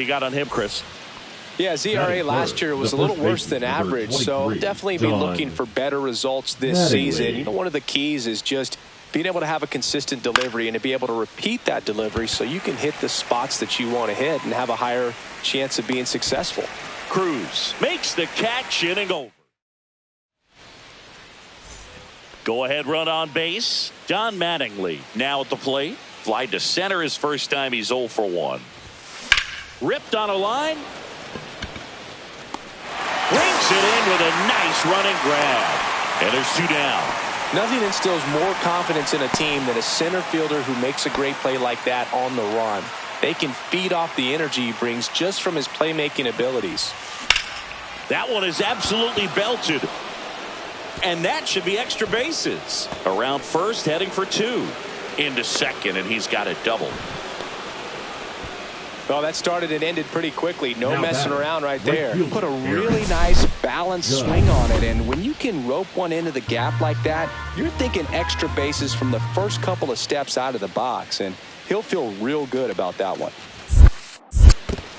You got on him, Chris? Yeah, his ERA last year was a little worse than average, so definitely be looking for better results this season. You know, one of the keys is just being able to have a consistent delivery and to be able to repeat that delivery so you can hit the spots that you want to hit and have a higher chance of being successful. Cruz makes the catch, inning over. Go ahead run on base. Don Mattingly now at the plate. Fly to center his first time. He's 0 for 1. Ripped on a line. Brings it in with a nice running grab. And there's 2 down. Nothing instills more confidence in a team than a center fielder who makes a great play like that on the run. They can feed off the energy he brings just from his playmaking abilities. That one is absolutely belted. And that should be extra bases. Around first, heading for 2. Into second, and he's got a double. Well, that started and ended pretty quickly. No messing around right there. Put a really nice balanced swing on it, and when you can rope one into the gap like that, you're thinking extra bases from the first couple of steps out of the box, and he'll feel real good about that one.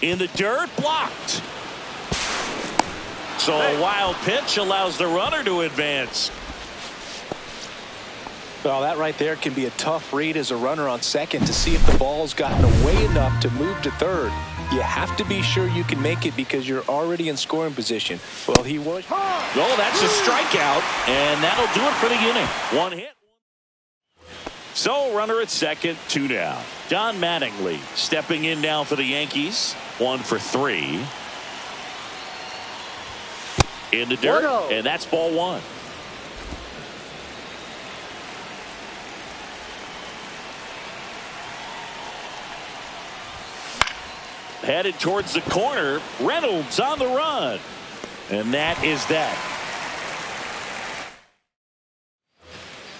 In the dirt, blocked. So a wild pitch allows the runner to advance. Well, that right there can be a tough read as a runner on second to see if the ball's gotten away enough to move to third. You have to be sure you can make it because you're already in scoring position. Well, he was. Oh, that's a strikeout, and that'll do it for the inning. 1 hit. So runner at second, 2 down. Don Mattingly stepping in now for the Yankees. 1 for 3. In the dirt, and that's ball 1. Headed towards the corner. Reynolds on the run. And that is that.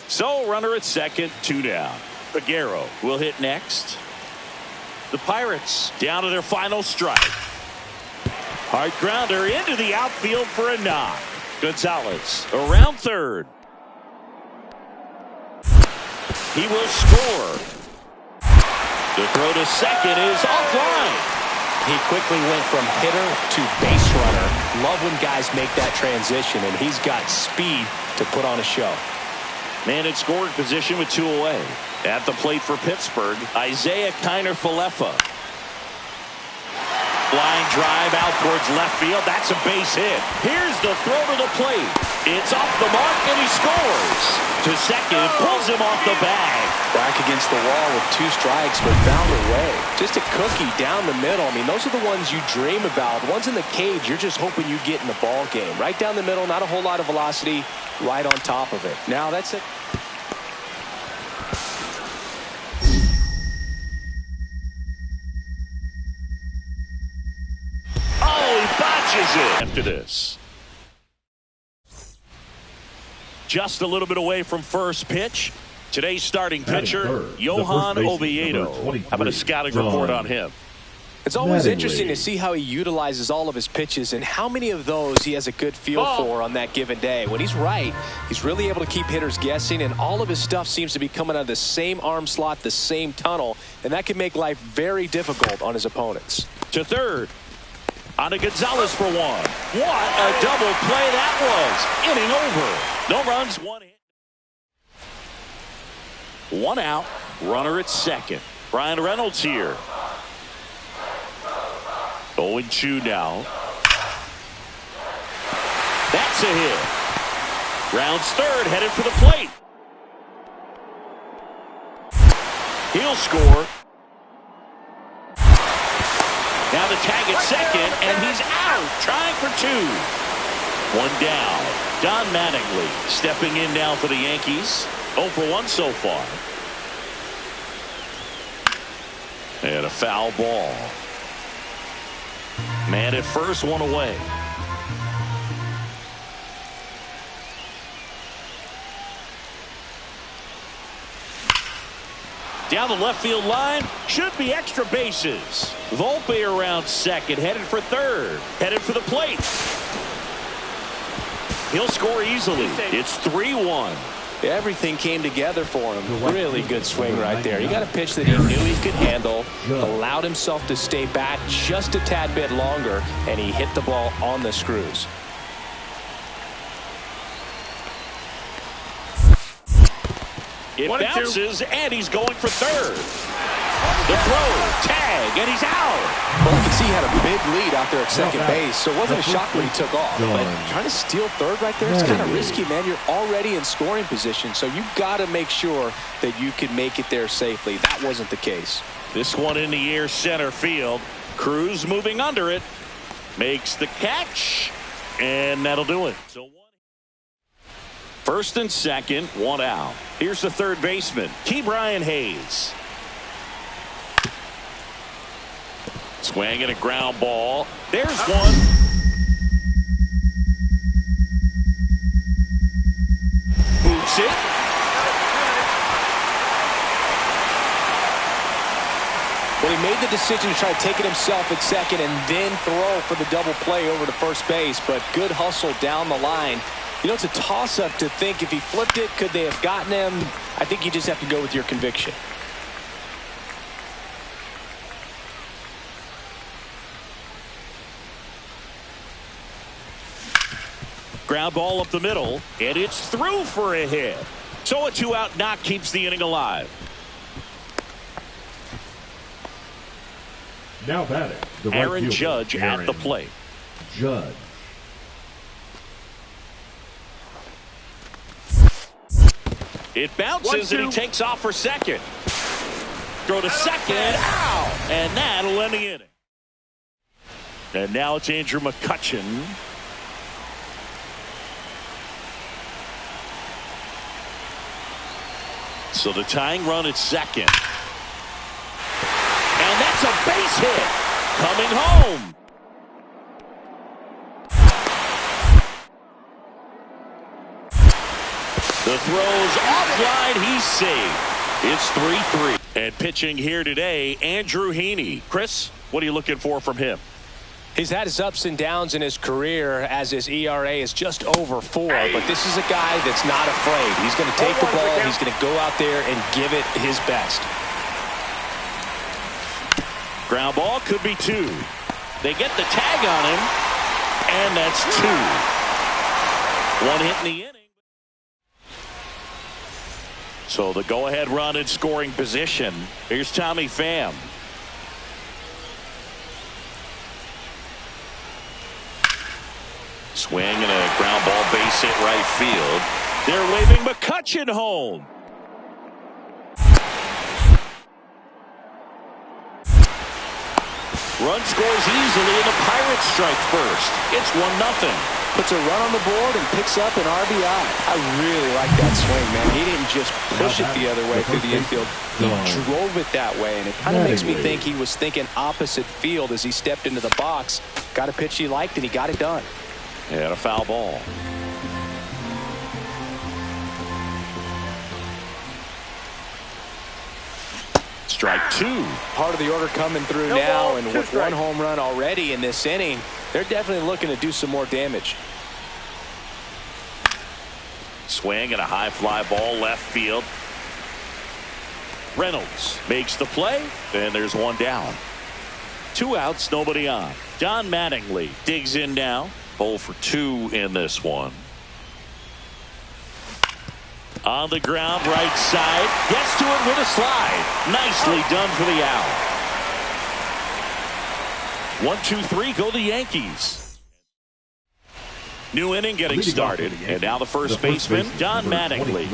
So runner at second, 2 down. Figueroa will hit next. The Pirates down to their final strike. Hard grounder into the outfield for a knock. Gonzalez around third. He will score. The throw to second is offline. He quickly went from hitter to base runner. Love when guys make that transition, and he's got speed to put on a show. Man in scoring position with 2 away. At the plate for Pittsburgh, Isaiah Kiner-Falefa. Line drive out towards left field. That's a base hit. Here's the throw to the plate. It's off the mark, and he scores. To second, pulls him off the bag. Back against the wall with 2 strikes, but found a way. Just a cookie down the middle. I mean, those are the ones you dream about. Ones in the cage, you're just hoping you get in the ball game. Right down the middle, not a whole lot of velocity, right on top of it. Now that's it. After this, just a little bit away from first pitch. Today's starting pitcher, Johan Oviedo. How about a scouting report on him? It's always interesting to see how he utilizes all of his pitches and how many of those he has a good feel for on that given day. When he's right, he's really able to keep hitters guessing, and all of his stuff seems to be coming out of the same arm slot, the same tunnel, and that can make life very difficult on his opponents. To third. On to Gonzalez for 1. What a double play that was. Inning over. No runs, 1 hit. 1 out. Runner at second. Brian Reynolds here. 0-2 now. That's a hit. Rounds third, headed for the plate. He'll score. Now the tag at second, and he's out, trying for 2. 1 down. Don Mattingly stepping in now for the Yankees. 0 for 1 so far. And a foul ball. Man at first, 1 away. Down the left field line, should be extra bases. Volpe around second, headed for third, headed for the plate. He'll score easily. It's 3-1. Everything came together for him. Really good swing right there. He got a pitch that he knew he could handle, allowed himself to stay back just a tad bit longer, and he hit the ball on the screws. It bounces, and he's going for third. The throw, tag, and he's out. Well, I can see he had a big lead out there at second base, so it wasn't a shock when he took off. But trying to steal third right there is kind of risky, man. You're already in scoring position, so you've got to make sure that you can make it there safely. That wasn't the case. This one in the air, center field. Cruz moving under it. Makes the catch, and that'll do it. So first and second, one out. Here's the third baseman, Brian Hayes. Swing and a ground ball. There's one. Boots it. Well, he made the decision to try to take it himself at second and then throw for the double play over to first base, but good hustle down the line. You know, it's a toss-up to think if he flipped it, could they have gotten him? I think you just have to go with your conviction. Ground ball up the middle, and it's through for a hit. So a two-out knock keeps the inning alive. Now batting, the Aaron right Judge at the plate. Judge. It bounces, and he takes off for second. Throw to second, ow! And that'll end the inning. And now it's Andrew McCutchen. So the tying run at second. And that's a base hit. Coming home. The throw's offline. He's saved. It's 3-3. And pitching here today, Andrew Heaney. Chris, what are you looking for from him? He's had his ups and downs in his career as his ERA is just over 4, but this is a guy that's not afraid. He's going to take the ball. He's going to go out there and give it his best. Ground ball could be 2. They get the tag on him, and that's 2. 1 hit in the inning. So the go-ahead run in scoring position. Here's Tommy Pham. Swing and a ground ball base hit right field. They're waving McCutchen home. Run scores easily and the Pirates strike first. It's 1-0. Puts a run on the board and picks up an RBI. I really like that swing, man. He didn't just push it the other way through the infield. He drove it that way, and it kind of makes me think he was thinking opposite field as he stepped into the box. Got a pitch he liked, and he got it done. And a foul ball. Strike 2. Part of the order coming through now, and with 1 home run already in this inning, they're definitely looking to do some more damage. Swing and a high fly ball left field. Reynolds makes the play, and there's 1 down. 2 outs, nobody on. Don Mattingly digs in now. 0 for 2 in this one. On the ground, right side. Gets to it with a slide. Nicely done for the out. 1-2-3, go the Yankees. New inning getting started. And now the first baseman, Don Mattingly.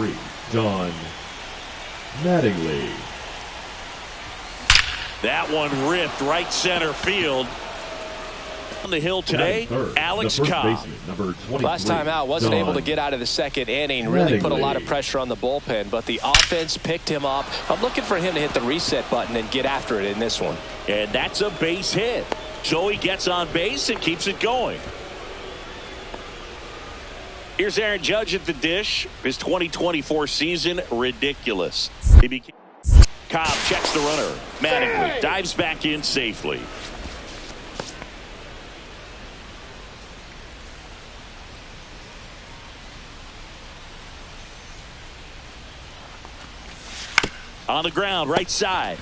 Don Mattingly. That one ripped right center field. On the hill today, Alex Cobb. Last time out, wasn't able to get out of the second inning. Really put a lot of pressure on the bullpen, but the offense picked him up. I'm looking for him to hit the reset button and get after it in this one. And that's a base hit. So he gets on base and keeps it going. Here's Aaron Judge at the dish. His 2024 season, ridiculous. Cobb checks the runner. Mattingly dives back in safely. On the ground, right side.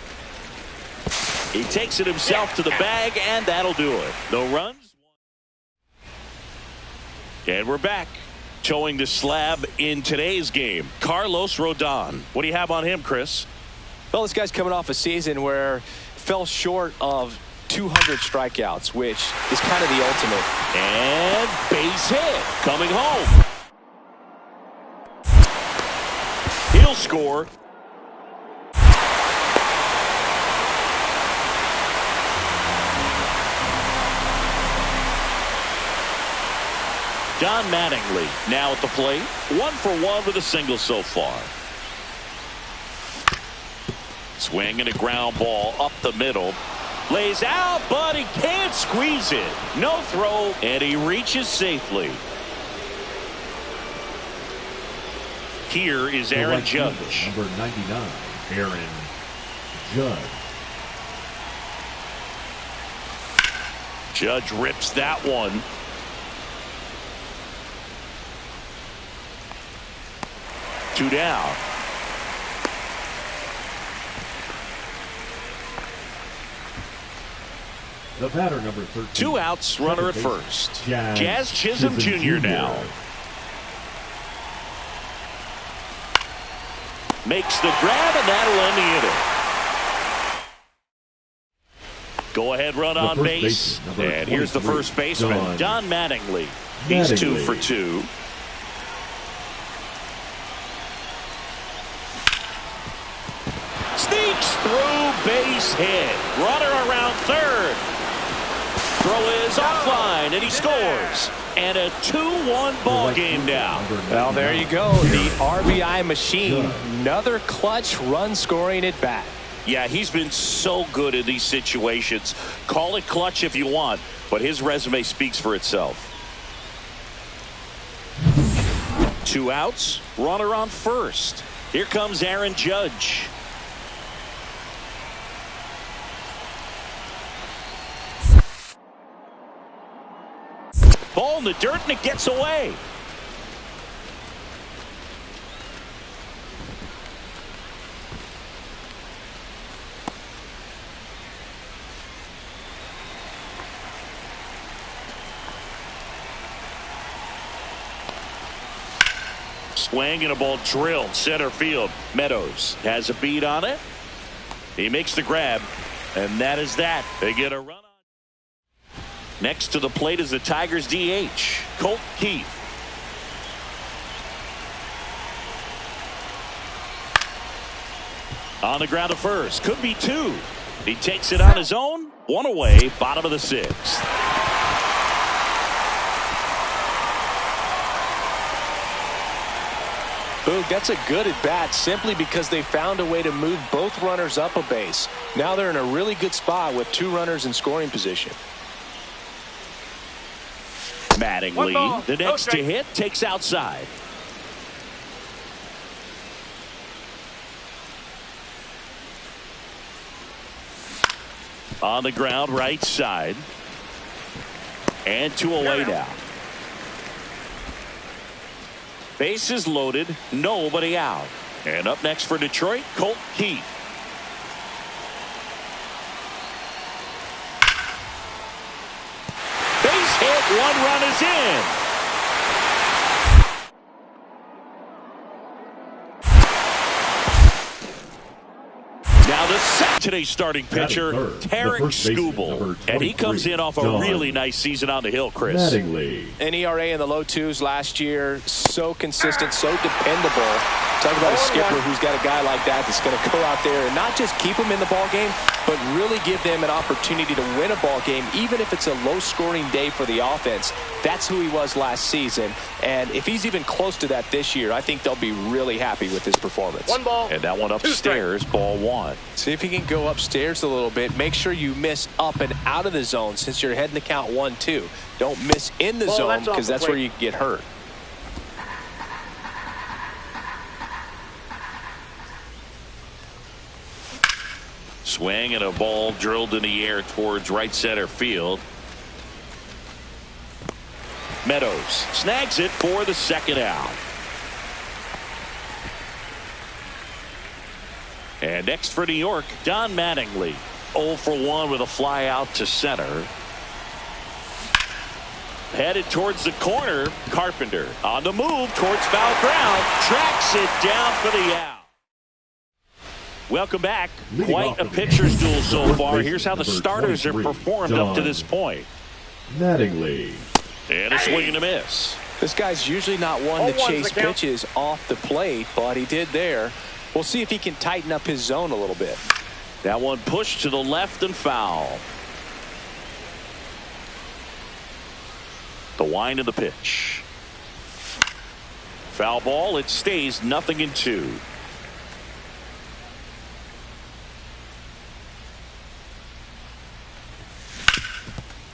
He takes it himself to the bag, and that'll do it. No runs. And we're back. Towing the slab in today's game, Carlos Rodon. What do you have on him, Chris? Well, this guy's coming off a season where fell short of 200 strikeouts, which is kind of the ultimate. And base hit. Coming home. He'll score. Don Mattingly now at the plate. 1 for 1 with a single so far. Swing and a ground ball up the middle. Lays out, but he can't squeeze it. No throw, and he reaches safely. Here is Aaron Judge. Number 99, Aaron Judge. Judge rips that one. Two down. The batter, number 13. 2 outs, runner at first. Jazz Chisholm Jr. now. Makes the grab, and that'll end the inning. Go ahead, run on base. And here's the first baseman, Don Mattingly. He's 2 for 2. Sneaks through, base hit. Runner around third. Throw is offline, and he scores. And a 2-1 ball game now. Well, there you go. The RBI machine. Another clutch run scoring at bat. Yeah, he's been so good in these situations. Call it clutch if you want, but his resume speaks for itself. 2 outs, runner on first. Here comes Aaron Judge. Ball in the dirt, and it gets away. Swing and a ball drilled center field. Meadows has a beat on it. He makes the grab, and that is that. They get a run. Next to the plate is the Tigers DH, Colt Keith. On the ground to first. Could be 2. He takes it on his own. 1 away, bottom of the 6th. Boog, that's a good at bat simply because they found a way to move both runners up a base. Now they're in a really good spot with 2 runners in scoring position. Mattingly, the next to hit, takes outside. On the ground, right side. And 2 away now. Bases loaded, nobody out. And up next for Detroit, Colt Keith. Base hit, 1 run is in. Now the today's starting pitcher, Tarek Skubal, and he comes in off a really nice season on the hill, Chris. Mattingly. An ERA in the low 2s last year, so consistent, so dependable. Talk about a skipper who's got a guy like that that's going to go out there and not just keep them in the ball game, but really give them an opportunity to win a ball game, even if it's a low-scoring day for the offense. That's who he was last season, and if he's even close to that this year, I think they'll be really happy with his performance. 1 ball, and that one upstairs, ball 1. See if he can go upstairs a little bit. Make sure you miss up and out of the zone since you're heading to count 1-2. Don't miss in the zone because that's where you get hurt. Swing and a ball drilled in the air towards right center field. Meadows snags it for the 2nd out. And next for New York, Don Mattingly. 0 for 1 with a fly out to center. Headed towards the corner. Carpenter on the move towards foul ground. Tracks it down for the out. Welcome back. Quite a pitcher's duel so far. Here's how the starters have performed up to this point. Mattingly. And a swing and a miss. This guy's usually not one to chase pitches off the plate, but he did there. We'll see if he can tighten up his zone a little bit. That one pushed to the left and foul. The wind of the pitch. Foul ball. It stays 0-2.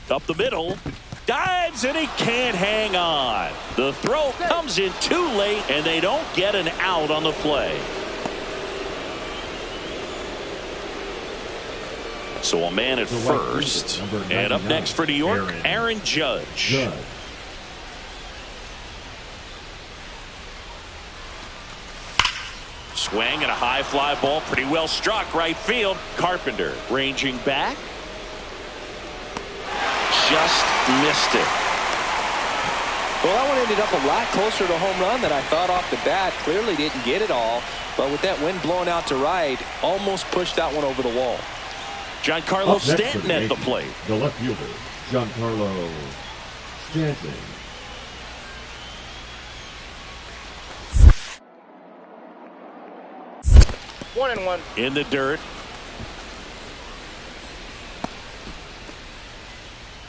Up the middle. Dives and he can't hang on. The throw comes in too late and they don't get an out on the play. So a man at first. And up next for New York, Aaron Judge. Swing and a high fly ball. Pretty well struck right field. Carpenter ranging back. Just missed it. Well, that one ended up a lot closer to home run than I thought off the bat. Clearly didn't get it all. But with that wind blowing out to right, almost pushed that one over the wall. Giancarlo Stanton at the plate. The left fielder, Giancarlo Stanton. One and one. In the dirt.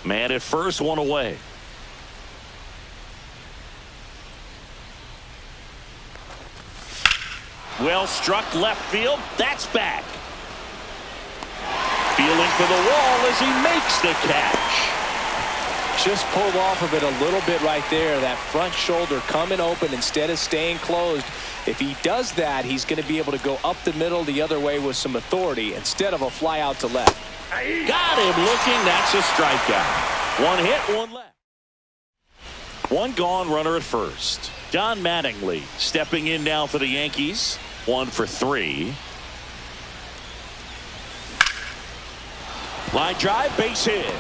Man at first, one away. Well struck left field. That's back. Feeling for the wall as he makes the catch. Just pulled off of it a little bit right there. That front shoulder coming open instead of staying closed. If he does that, he's going to be able to go up the middle the other way with some authority instead of a fly out to left. Got him looking. That's a strikeout. One hit, one left. One gone, runner at first. Don Mattingly stepping in now for the Yankees. 1 for 3. Line drive, base hit.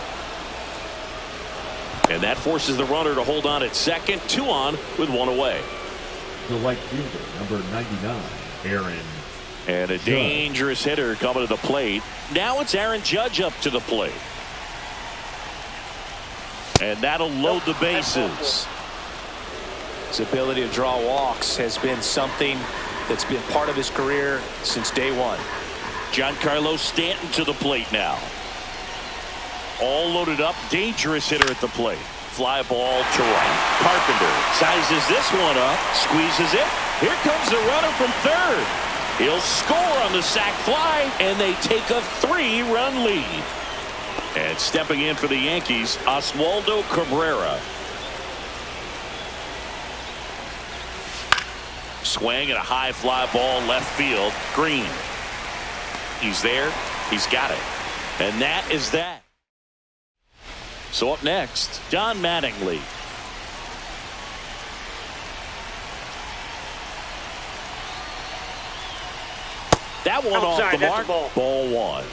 And that forces the runner to hold on at second. 2 on with 1 away. The right fielder, number 99, Aaron. And a dangerous hitter coming to the plate. Now it's Aaron Judge up to the plate. And that'll load the bases. His ability to draw walks has been something that's been part of his career since day one. Giancarlo Stanton to the plate now. All loaded up. Dangerous hitter at the plate. Fly ball to right. Carpenter sizes this one up. Squeezes it. Here comes the runner from third. He'll score on the sac fly, and they take a 3-run lead. And stepping in for the Yankees, Oswaldo Cabrera. Swing and a high fly ball left field. Green. He's there. He's got it. And that is that. So up next, Don Mattingly. That one off the mark. Ball 1.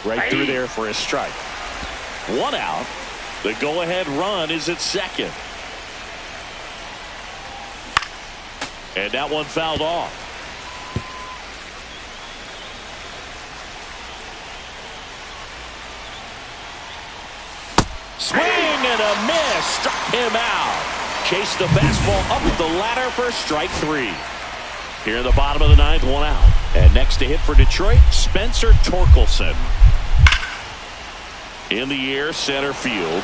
Right through there for a strike. 1 out. The go-ahead run is at second. And that one fouled off. Swing and a miss. Struck him out. Chased the fastball up the ladder for strike 3. Here in the bottom of the 9th, 1 out. And next to hit for Detroit, Spencer Torkelson. In the air, center field.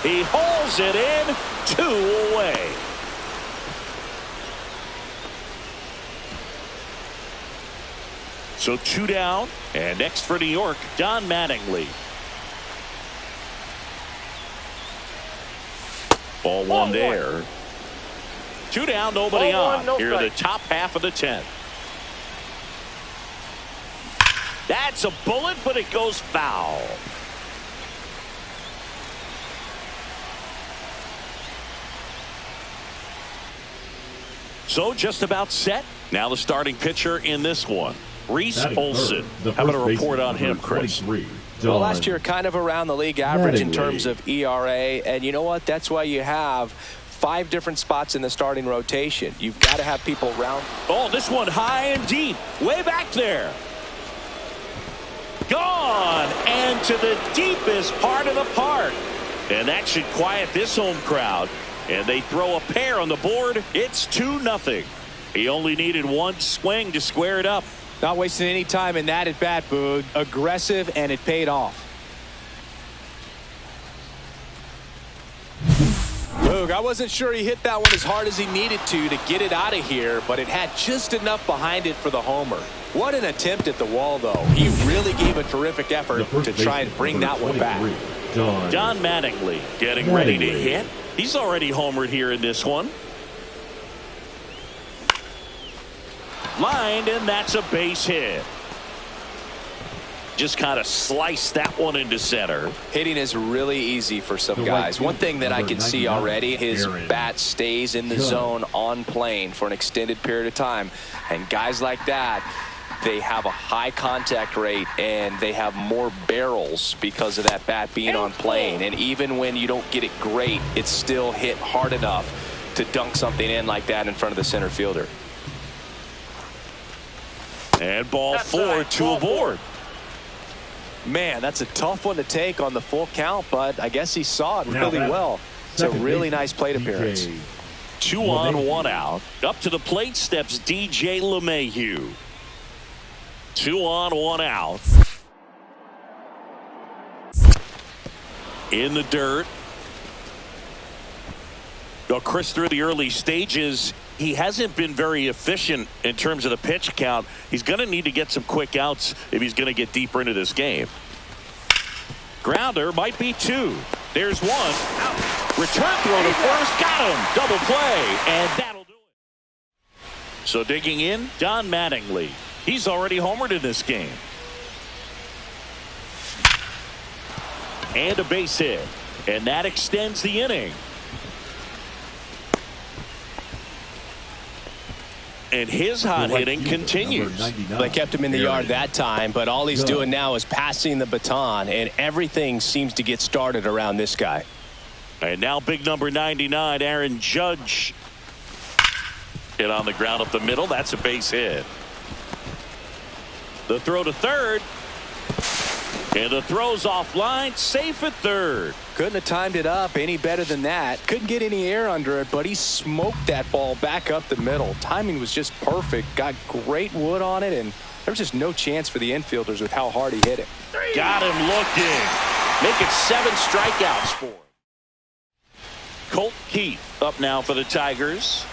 He hauls it in. 2 away. So 2 down. And next for New York, Don Mattingly. Ball 1 there. 2 down, nobody on. Here in the top half of the 10th. That's a bullet, but it goes foul. So just about set. Now the starting pitcher in this one, Reese Olson. How about a report on him, Chris? Well, last year kind of around the league average in terms of ERA. And you know what? That's why you have 5 different spots in the starting rotation. You've got to have people around. Oh, this one high and deep. Way back there. Gone. And to the deepest part of the park. And that should quiet this home crowd. And they throw a pair on the board. It's 2-0. He only needed one swing to square it up. Not wasting any time in that at bat, Boog. Aggressive, and it paid off. Boog, I wasn't sure he hit that one as hard as he needed to get it out of here, but it had just enough behind it for the homer. What an attempt at the wall, though. He really gave a terrific effort to try and bring that one back. Don Mattingly getting ready to hit. He's already homered here in this one. Lined, and that's a base hit. Just kind of sliced that one into center. Hitting is really easy for some guys. One thing that I can see already, his bat stays in the zone on plane for an extended period of time. And guys like that, they have a high contact rate and they have more barrels because of that bat being on plane. And even when you don't get it great, it's still hit hard enough to dunk something in like that in front of the center fielder. And ball 4, 2 aboard. Man, that's a tough one to take on the full count, but I guess he saw it really well. It's a really nice plate appearance. 2 on, 1 out. Up to the plate steps DJ LeMahieu. 2 on, 1 out. In the dirt. Well, Chris, through the early stages, he hasn't been very efficient in terms of the pitch count. He's going to need to get some quick outs if he's going to get deeper into this game. Grounder might be 2. There's 1. Return throw to first. Got him. Double play. And that'll do it. So digging in, Don Mattingly. He's already homered in this game. And a base hit. And that extends the inning. And his hot hitting continues. They kept him in the yard that time, but all he's doing now is passing the baton, and everything seems to get started around this guy. And now big number 99, Aaron Judge. Hit on the ground up the middle. That's a base hit. The throw to third. And the throw's offline, safe at third. Couldn't have timed it up any better than that. Couldn't get any air under it, but he smoked that ball back up the middle. Timing was just perfect. Got great wood on it, and there was just no chance for the infielders with how hard he hit it. Got him looking. Make it 7 strikeouts for him. Colt Keith up now for the Tigers.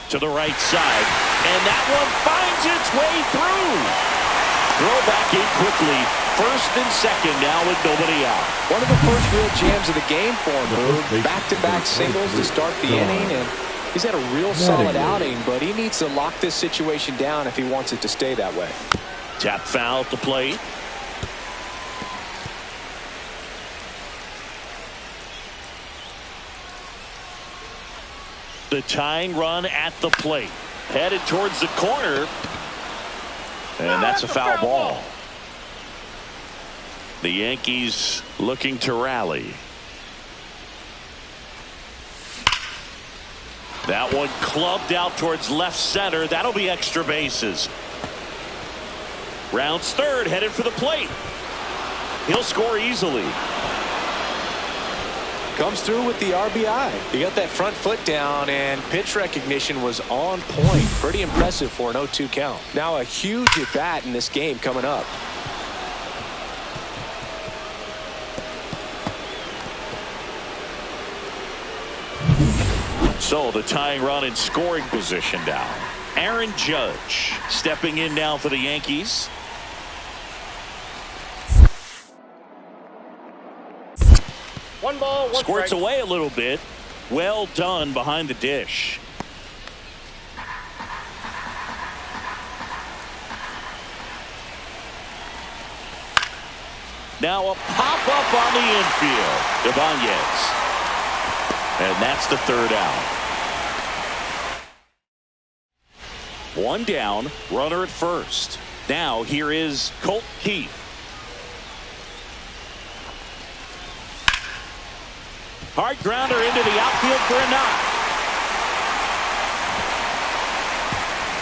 To the right side, and that one finds its way through. Throw back in quickly. First and second now with nobody out. One of the first real jams of the game for him. Back-to-back singles to start the inning, and he's had a real solid outing, but he needs to lock this situation down if he wants it to stay that way. Tap foul at the plate. The tying run at the plate. Headed towards the corner. And that's a foul ball. The Yankees looking to rally. That one clubbed out towards left center. That'll be extra bases. Rounds third, headed for the plate. He'll score easily. Comes through with the RBI. He got that front foot down, and pitch recognition was on point. Pretty impressive for an 0-2 count. Now a huge at bat in this game coming up. So the tying run in scoring position now. Aaron Judge stepping in now for the Yankees. One ball, one Squirts strike. away a little bit. Well done behind the dish. Now a pop-up on the infield. Ibanez. And that's the third out. One down, runner at first. Now here is Colt Keith. Hard grounder into the outfield for a knock.